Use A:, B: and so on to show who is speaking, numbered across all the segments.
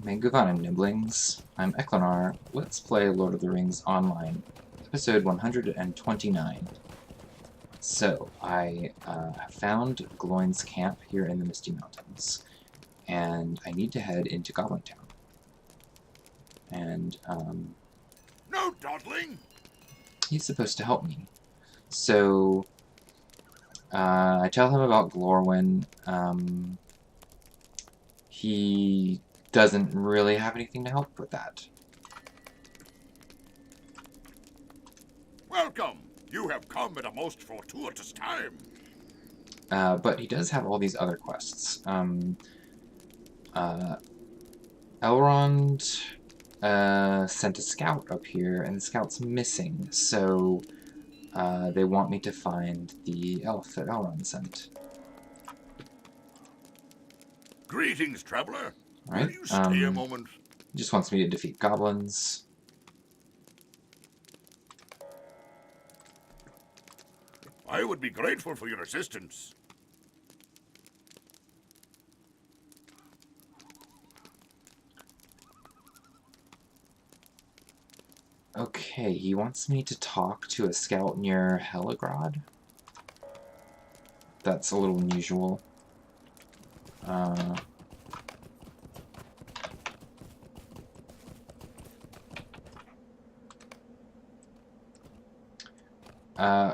A: May govannen, niblings. I'm Eklinaar. Let's play Lord of the Rings Online, episode 129. So, I have found Gloin's camp here in the Misty Mountains, and I need to head into Goblin-town. And,
B: No dawdling!
A: he's supposed to help me. So, I tell him about Glorwyn. He doesn't really have anything to help with that.
B: Welcome! You have come at a most fortuitous time.
A: But he does have all these other quests. Elrond sent a scout up here, and the scout's missing, so they want me to find the elf that Elrond sent.
B: Greetings, traveler.
A: Right?
B: Will you stay a moment?
A: He just wants me to defeat goblins.
B: I would be grateful for your assistance.
A: Okay, he wants me to talk to a scout near Helagrod. That's a little unusual.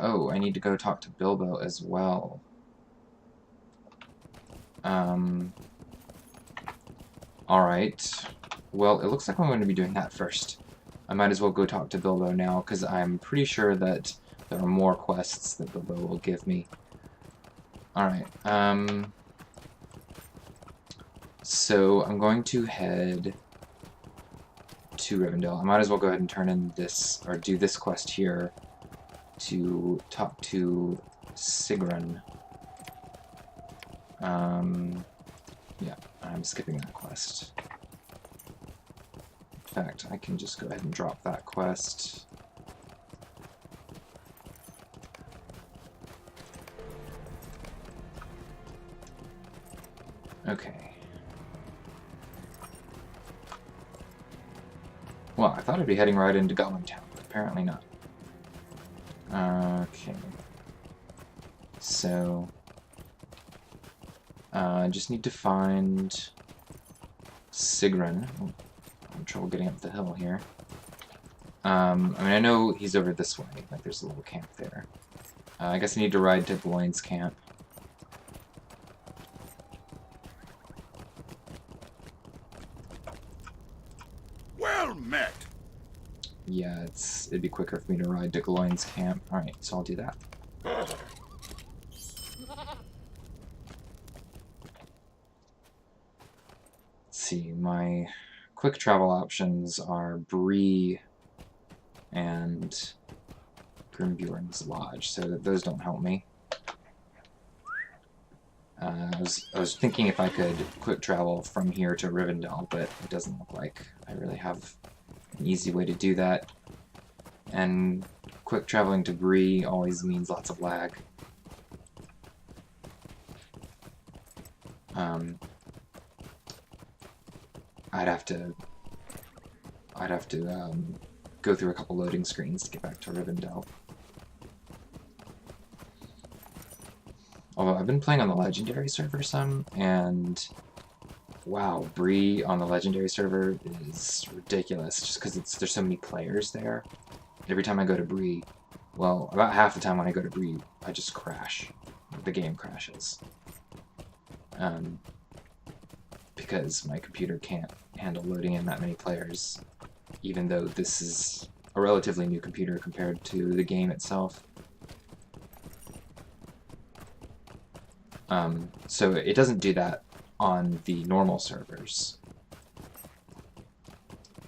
A: Oh, I need to go talk to Bilbo as well. Alright. Well, it looks like I'm going to be doing that first. I might as well go talk to Bilbo now, because I'm pretty sure that there are more quests that Bilbo will give me. Alright, so I'm going to head to Rivendell. I might as well go ahead and turn in this, or do this quest here, to talk to Sigrun. Yeah, I'm skipping that quest. In fact, I can just go ahead and drop that quest. Okay. Well, I thought I'd be heading right into Goblin-town, but apparently not. Okay. So, I just need to find Sigrun. Oh, I'm in trouble getting up the hill here. I mean, I know he's over this way. Like, there's a little camp there. I guess I need to ride to Gloin's camp.
B: Well met.
A: Yeah, it'd be quicker for me to ride to Gloin's camp. Alright, so I'll do that. Let's see, my quick travel options are Bree and Grimbjorn's Lodge, so those don't help me. I was thinking if I could quick travel from here to Rivendell, but it doesn't look like I really have an easy way to do that. And quick traveling to Bree always means lots of lag. I'd have to go through a couple loading screens to get back to Rivendell. Although I've been playing on the Legendary server some, and wow, Bree on the Legendary server is ridiculous, just because there's so many players there. Every time I go to Bree, well, about half the time when I go to Bree, I just crash. The game crashes. Because my computer can't handle loading in that many players, even though this is a relatively new computer compared to the game itself. So it doesn't do that on the normal servers.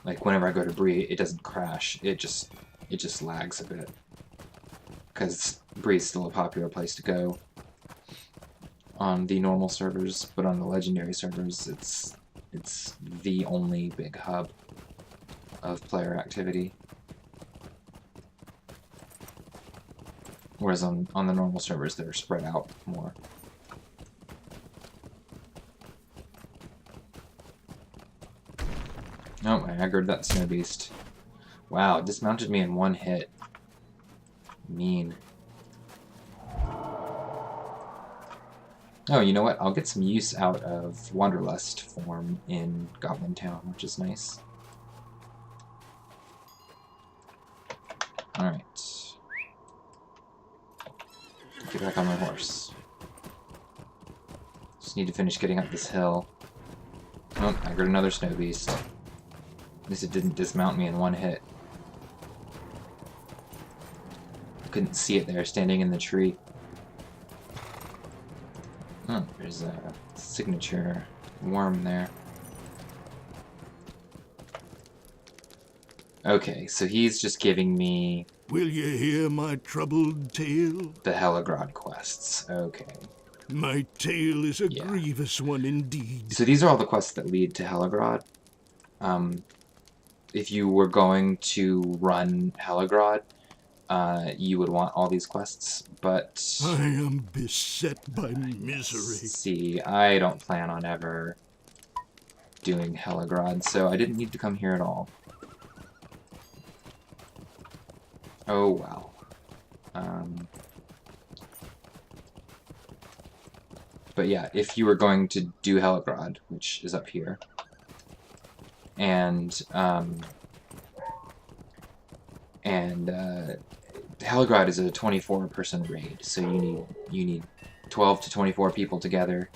A: Like, whenever I go to Bree, it doesn't crash, it just lags a bit. Because Bree's still a popular place to go on the normal servers, but on the Legendary servers, it's the only big hub of player activity. Whereas on the normal servers, they're spread out more. Oh, I aggroed that snow beast. Wow, it dismounted me in one hit. Mean. Oh, you know what? I'll get some use out of Wanderlust form in Goblin-town, which is nice. Alright. Get back on my horse. Just need to finish getting up this hill. Oh, I got another snow beast. At least it didn't dismount me in one hit. I couldn't see it there, standing in the tree. Oh, there's a signature worm there. Okay, so he's just giving me...
B: Will you hear my troubled tale?
A: The Helagrod quests. Okay.
B: My tale is a grievous one indeed.
A: So these are all the quests that lead to Helagrod. If you were going to run Helagrod, you would want all these quests, but...
B: I am beset by misery.
A: See, I don't plan on ever doing Helagrod, so I didn't need to come here at all. Oh, wow. But yeah, if you were going to do Helagrod, which is up here, and Helagrod is a 24-person raid, so you need 12 to 24 people together,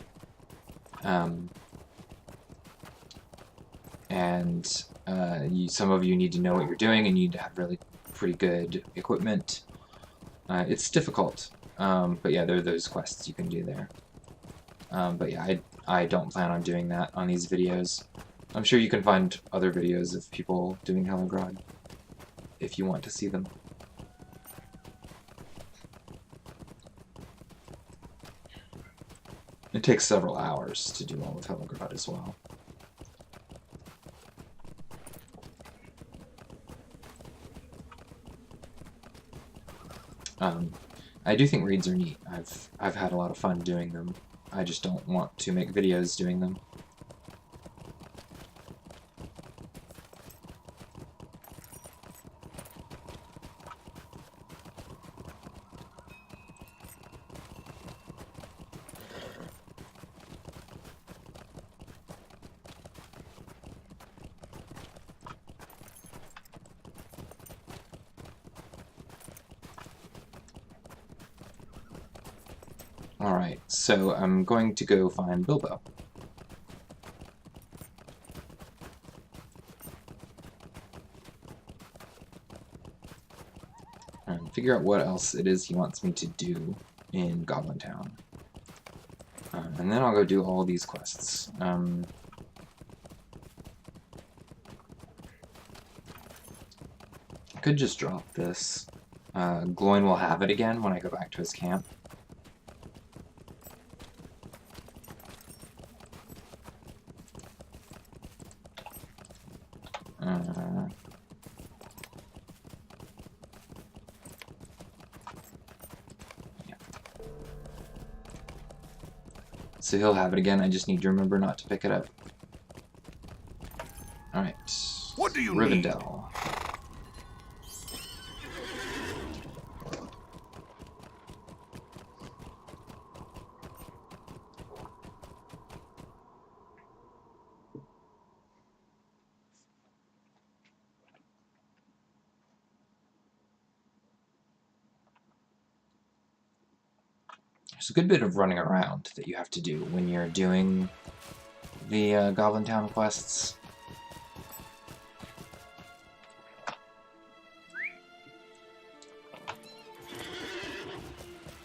A: some of you need to know what you're doing, and you need to have really pretty good equipment. It's difficult, but yeah, there are those quests you can do there. But yeah, I don't plan on doing that on these videos. I'm sure you can find other videos of people doing Helagrod if you want to see them. It takes several hours to do all of Helagrod as well. I do think raids are neat. I've had a lot of fun doing them. I just don't want to make videos doing them. Alright, so I'm going to go find Bilbo. And figure out what else it is he wants me to do in Goblin-town. And then I'll go do all these quests. I could just drop this. Gloin will have it again when I go back to his camp. So he'll have it again, I just need to remember not to pick it up. Alright.
B: What do you
A: Rivendell. There's a good bit of running around that you have to do when you're doing the Goblin-town quests.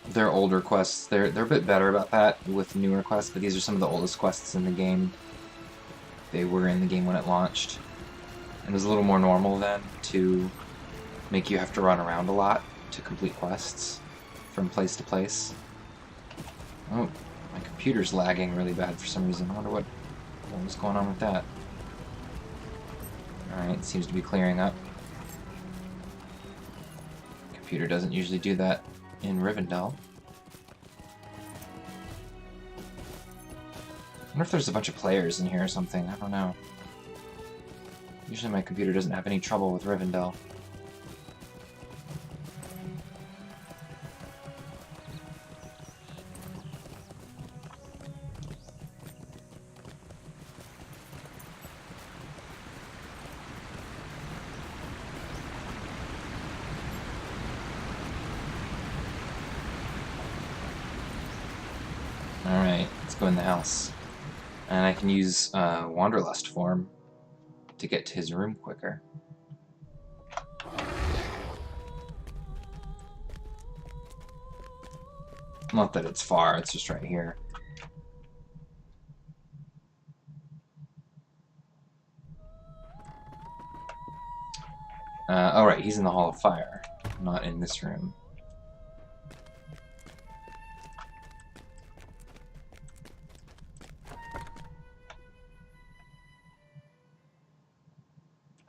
A: They're older quests. They're a bit better about that with newer quests, but these are some of the oldest quests in the game. They were in the game when it launched. And it was a little more normal then to make you have to run around a lot to complete quests from place to place. Oh, my computer's lagging really bad for some reason. I wonder what was going on with that. Alright, seems to be clearing up. Computer doesn't usually do that in Rivendell. I wonder if there's a bunch of players in here or something. I don't know. Usually my computer doesn't have any trouble with Rivendell. Alright, let's go in the house. And I can use Wanderlust form to get to his room quicker. Not that it's far, it's just right here. Alright, he's in the Hall of Fire, not in this room.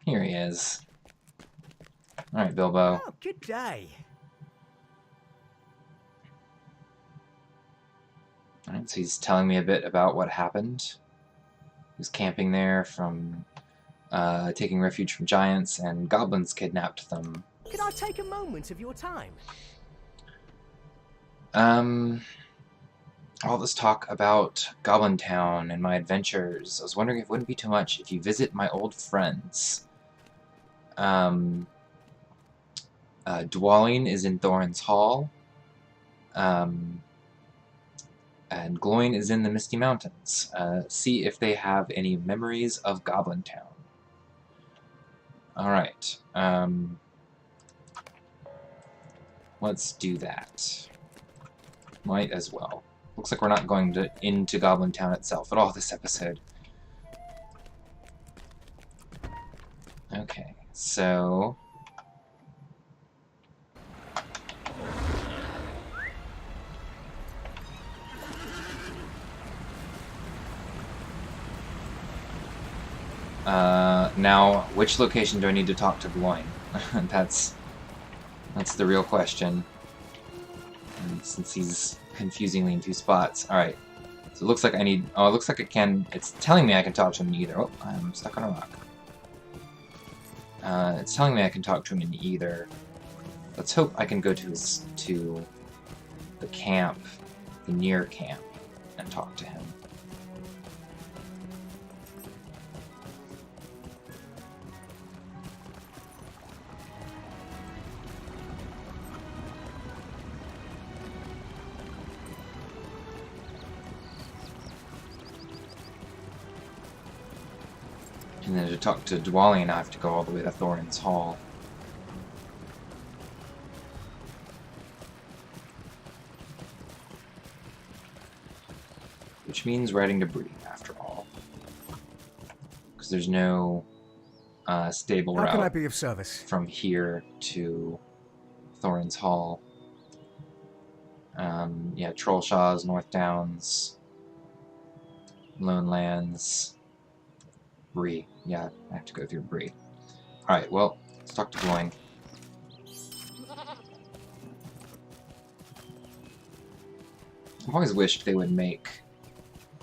A: Here he is. Alright, Bilbo.
C: Oh, good day.
A: Alright, so he's telling me a bit about what happened. He was camping there from taking refuge from giants, and goblins kidnapped them.
C: Could I take a moment of your time?
A: All this talk about Goblin-town and my adventures. I was wondering if it wouldn't be too much if you visit my old friends. Dwalling is in Thorin's Hall. And Gloin is in the Misty Mountains. See if they have any memories of Goblin-town. Alright. Let's do that. Might as well. Looks like we're not going into Goblin-town itself at all this episode. Okay, so... now, which location do I need to talk to Gloin? That's the real question. And since he's confusingly in two spots. Alright. So it looks like I need... Oh, it looks like I can... It's telling me I can talk to him in either. Oh, I'm stuck on a rock. It's telling me I can talk to him in either. Let's hope I can go to the camp, the near camp, and talk to him. And then to talk to Dwalling, I have to go all the way to Thorin's Hall. Which means riding to Bree, after all. Because there's no stable route.
C: How can I be of service?
A: From here to Thorin's Hall. Yeah, Trollshaws, North Downs, Lone Lands, Bree. Yeah, I have to go through Bree. Alright, well, let's talk to Gloin. I've always wished they would make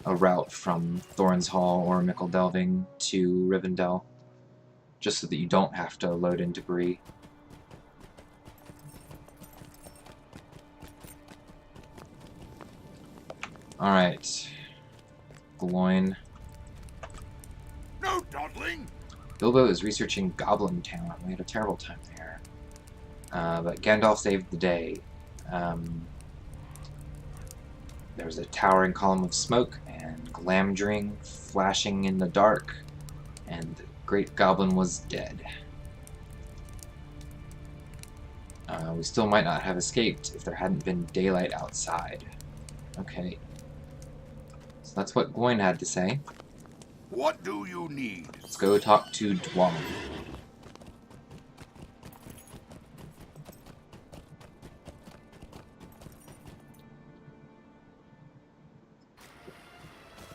A: a route from Thorin's Hall or Mickle Delving to Rivendell, just so that you don't have to load into Bree. Alright. Gloin.
B: No dawdling!
A: Bilbo is researching Goblin-town. We had a terrible time there. But Gandalf saved the day. There was a towering column of smoke and Glamdring flashing in the dark, and the great goblin was dead. We still might not have escaped if there hadn't been daylight outside. Okay. So that's what Gloin had to say.
B: What do you need?
A: Let's go talk to Dwalling.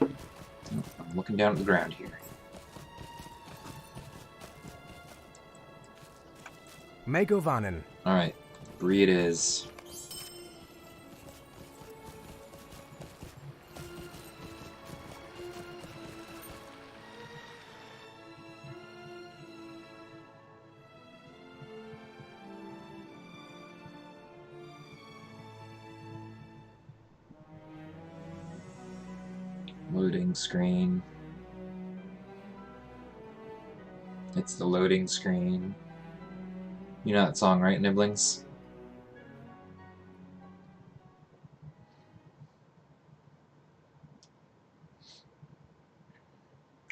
A: I'm looking down at the ground here.
C: Govannen.
A: Alright, Bree it is. Loading screen. It's the loading screen. You know that song, right, Niblings?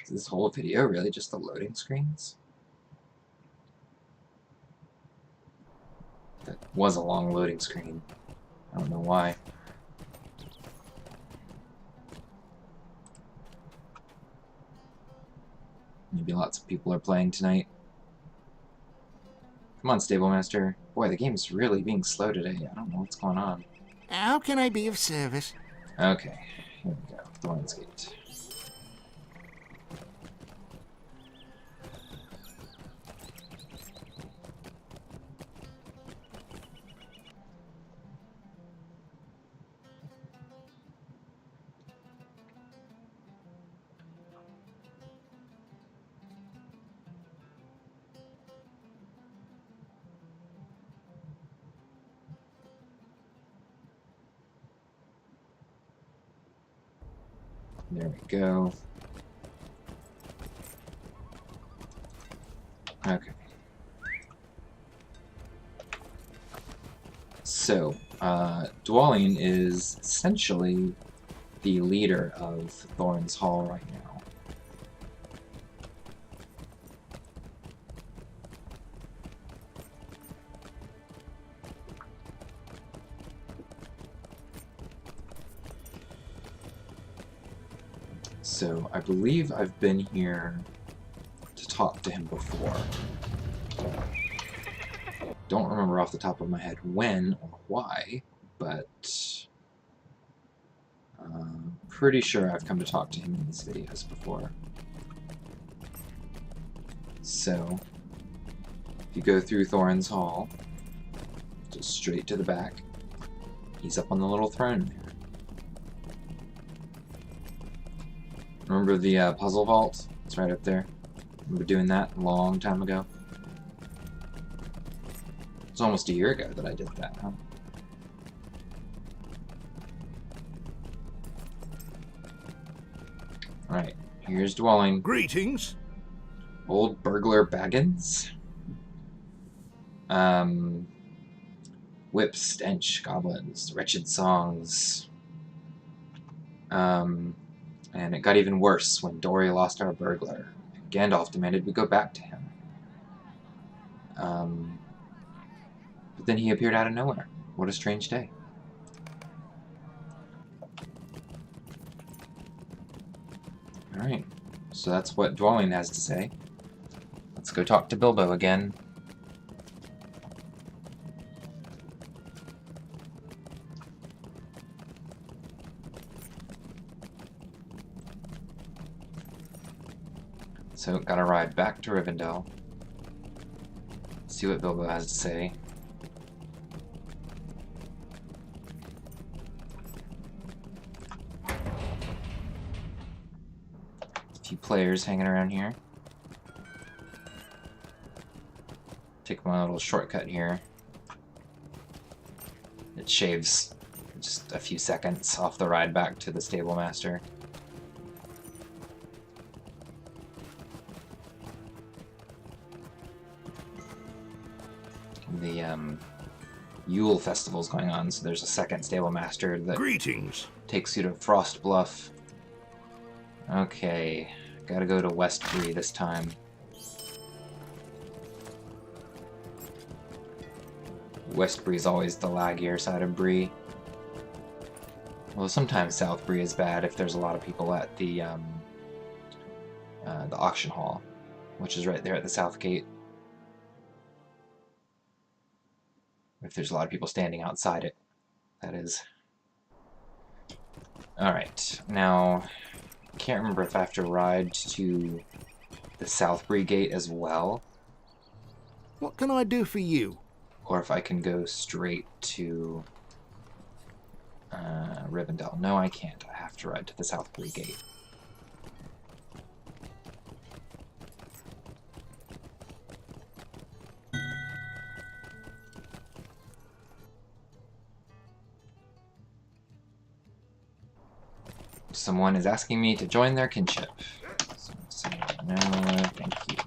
A: Is this whole video really just the loading screens? That was a long loading screen. I don't know why. Maybe lots of people are playing tonight. Come on, Stable Master. Boy, the game's really being slow today. I don't know what's going on.
D: How can I be of service?
A: Okay, here we go. Thorn's Gate. There we go. Okay. So, Dwalling is essentially the leader of Thorin's Hall right now. So, I believe I've been here to talk to him before. Don't remember off the top of my head when or why, but pretty sure I've come to talk to him in these videos before. So, if you go through Thorin's Hall, just straight to the back, he's up on the little throne there. Remember the puzzle vault? It's right up there. Remember doing that a long time ago? It's almost a year ago that I did that, huh? Alright, here's Dwalling.
B: Greetings.
A: Old Burglar Baggins. Whip, stench, goblins, wretched songs. And it got even worse when Dory lost our burglar. Gandalf demanded we go back to him. But then he appeared out of nowhere. What a strange day. Alright, so that's what Dwalling has to say. Let's go talk to Bilbo again. So, gotta ride back to Rivendell. See what Bilbo has to say. A few players hanging around here. Take my little shortcut here. It shaves just a few seconds off the ride back to the Stable Master. The Yule festival's going on, so there's a second Stable Master that
B: Greetings.
A: takes you to Frost Bluff. Okay, gotta go to Westbury this time. Westbury's always the laggier side of Bree. Well, sometimes South Bree is bad if there's a lot of people at the auction hall, which is right there at the south gate. If there's a lot of people standing outside it, that is. Alright, now, I can't remember if I have to ride to the Southbury Gate as well,
D: What can I do for you?
A: or if I can go straight to Rivendell. No, I can't. I have to ride to the Southbury Gate. someone is asking me to join their kinship. So I'm saying, no, thank you.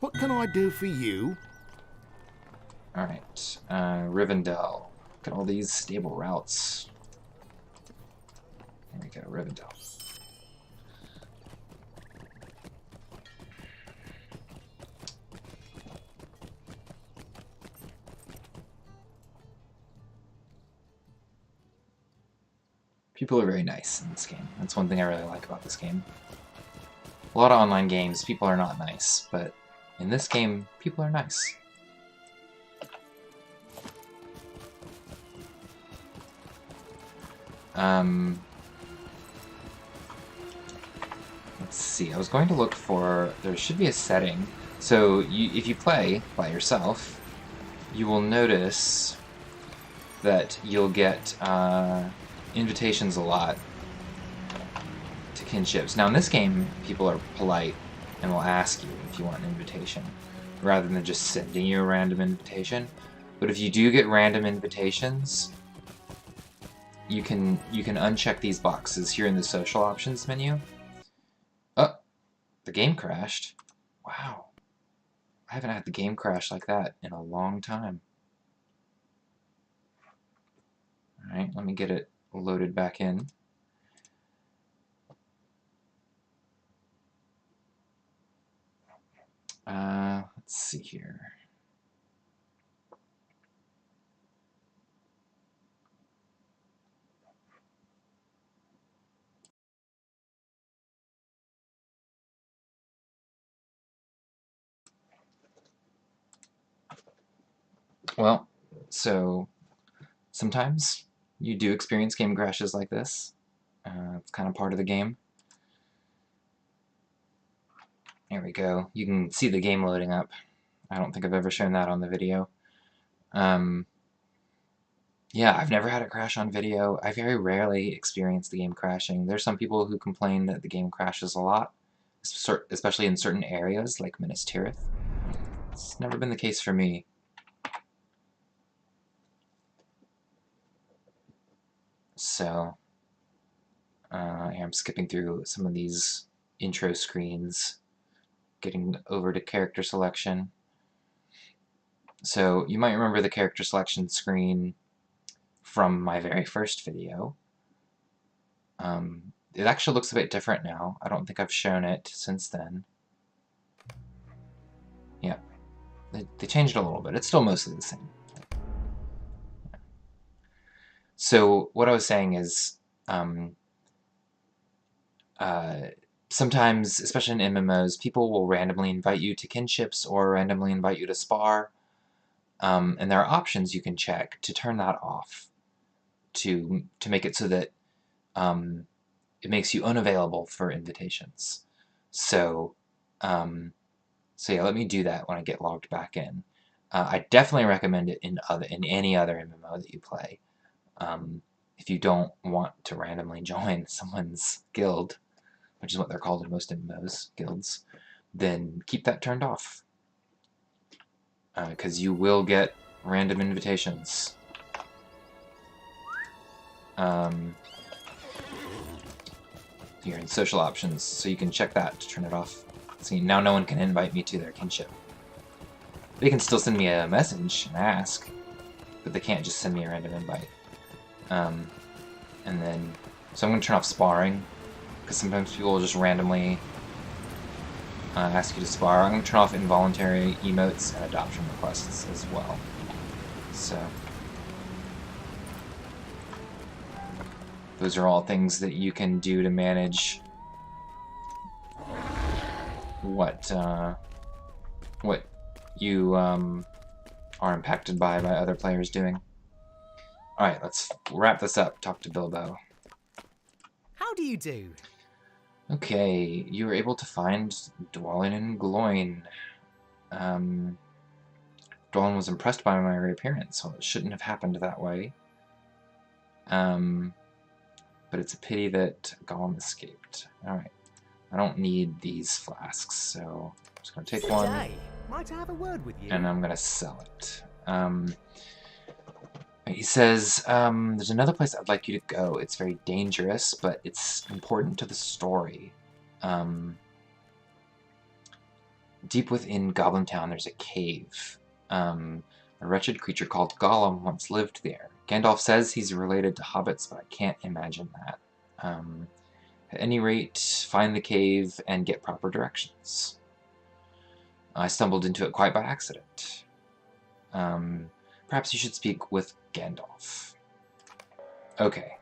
D: What can I do for you?
A: Alright, Rivendell. Look at all these stable routes. There we go, Rivendell. People are very nice in this game. That's one thing I really like about this game. A lot of online games, people are not nice, but in this game, people are nice. Let's see, I was going to look for, there should be a setting. So if you play by yourself, you will notice that you'll get invitations a lot to kinships. Now in this game, people are polite and will ask you if you want an invitation, rather than just sending you a random invitation. But if you do get random invitations, you can uncheck these boxes here in the social options menu. Oh, the game crashed. Wow. I haven't had the game crash like that in a long time. Alright, let me get it loaded back in. Let's see here. Well, so sometimes you do experience game crashes like this. It's kind of part of the game. There we go. You can see the game loading up. I don't think I've ever shown that on the video. Yeah, I've never had it crash on video. I very rarely experience the game crashing. There's some people who complain that the game crashes a lot, especially in certain areas like Minas Tirith. It's never been the case for me. So, I'm skipping through some of these intro screens, getting over to character selection. So, you might remember the character selection screen from my very first video. It actually looks a bit different now. I don't think I've shown it since then. Yeah, they changed it a little bit. It's still mostly the same. So what I was saying is, sometimes, especially in MMOs, people will randomly invite you to kinships or randomly invite you to spar, and there are options you can check to turn that off, to make it so that it makes you unavailable for invitations. So, so yeah, let me do that when I get logged back in. I definitely recommend it in any other MMO that you play. If you don't want to randomly join someone's guild, which is what they're called in most MMOs, guilds, then keep that turned off. Because you will get random invitations. Here in social options, so you can check that to turn it off. See, now no one can invite me to their kinship. They can still send me a message and ask, but they can't just send me a random invite. And then, so I'm going to turn off sparring, because sometimes people will just randomly ask you to spar. I'm going to turn off involuntary emotes and adoption requests as well. So, those are all things that you can do to manage what you are impacted by other players doing. Alright, let's wrap this up. Talk to Bilbo.
C: How do you do?
A: Okay, you were able to find Dwalin and Gloin. Dwalin was impressed by my reappearance, so it shouldn't have happened that way. But it's a pity that Gollum escaped. Alright, I don't need these flasks, so I'm just going to take one.
C: Might I have a word with you?
A: And I'm going to sell it. He says, there's another place I'd like you to go. It's very dangerous, but it's important to the story. Deep within Goblin-town, there's a cave. A wretched creature called Gollum once lived there. Gandalf says he's related to hobbits, but I can't imagine that. At any rate, find the cave and get proper directions. I stumbled into it quite by accident. Perhaps you should speak with Gandalf. Okay.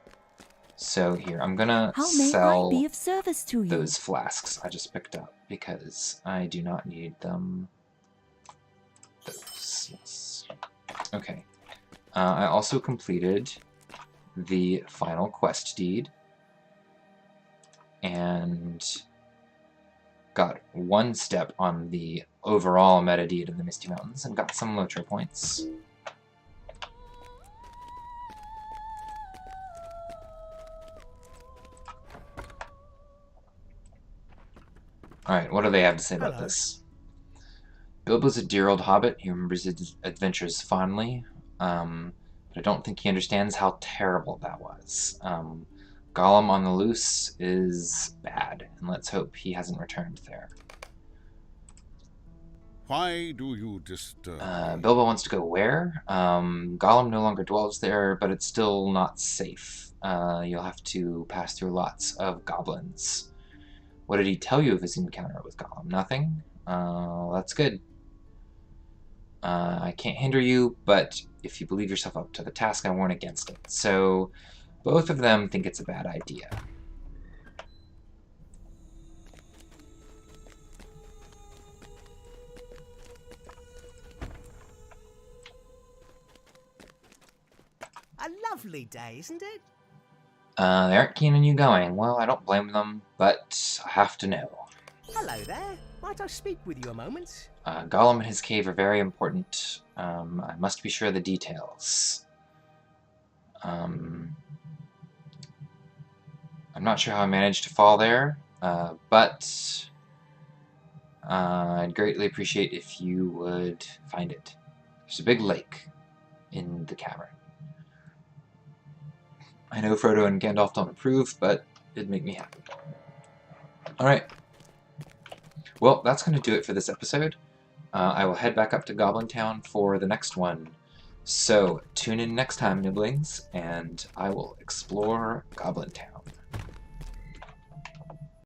A: So here, I'm gonna
E: How may I
A: sell
E: be of service to you?
A: those flasks I just picked up, because I do not need them. Those, yes. Okay. I also completed the final quest deed, and got one step on the overall meta deed of the Misty Mountains, and got some LotRO points. Alright, what do they have to say about
C: Hello.
A: this? Bilbo's a dear old hobbit. He remembers his adventures fondly, but I don't think he understands how terrible that was. Gollum on the loose is bad, and let's hope he hasn't returned there.
D: Why do you disturb?
A: Bilbo wants to go where? Gollum no longer dwells there, but it's still not safe. You'll have to pass through lots of goblins. What did he tell you of his encounter with Gollum? Nothing? That's good. I can't hinder you, but if you believe yourself up to the task, I warn against it. So, both of them think it's a bad idea.
C: A lovely day, isn't it?
A: They aren't keen on you going. Well, I don't blame them, but I have to know.
C: Hello there. Might I speak with you a moment?
A: Gollum and his cave are very important. I must be sure of the details. I'm not sure how I managed to fall there, but I'd greatly appreciate if you would find it. There's a big lake in the cavern. I know Frodo and Gandalf don't approve, but it'd make me happy. Alright. Well, that's going to do it for this episode. I will head back up to Goblin-town for the next one. So, tune in next time, Niblings, and I will explore Goblin-town.